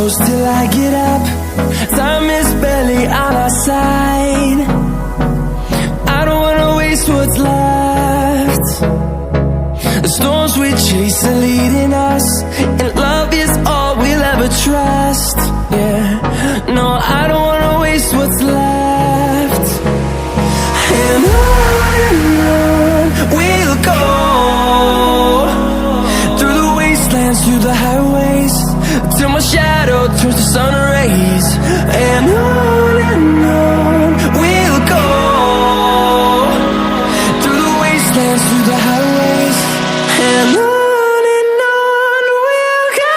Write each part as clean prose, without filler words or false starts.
close till I get up. Time is barely on our side. I don't wanna waste what's left. The storms we chase are leading us, and love is all we'll ever trust. Yeah, no, I don't wanna waste what's left. And on we'll go, through the wastelands, through the highways, till my shadow turns to sun rays. And on we'll go, through the wastelands, through the highways, and on we'll go.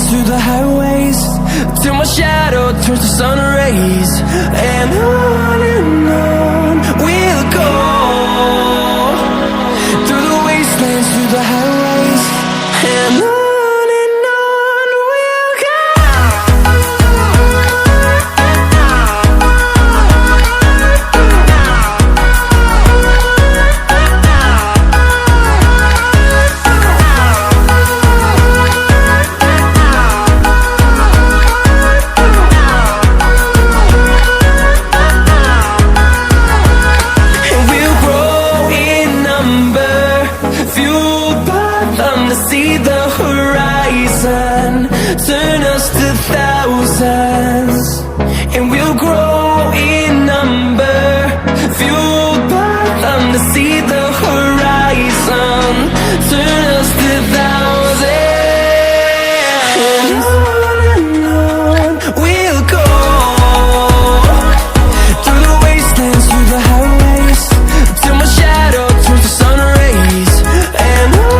Through the highways, till my shadow turns to sun rays. And on we'll go, through the wastelands, through the highways, and on we'll go. To see the horizon turn us to thousands, and we'll grow in number, fueled by them. To see the horizon turn us to thousands, and on we'll go, through the wastelands, through the highways, till my shadow turns to sun rays. And on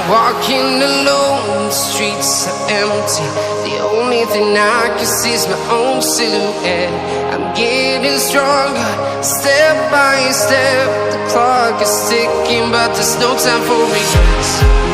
Walking alone, the streets are empty. The only thing I can see is my own silhouette. I'm getting stronger, step by step. The clock is ticking, but there's no time for regrets.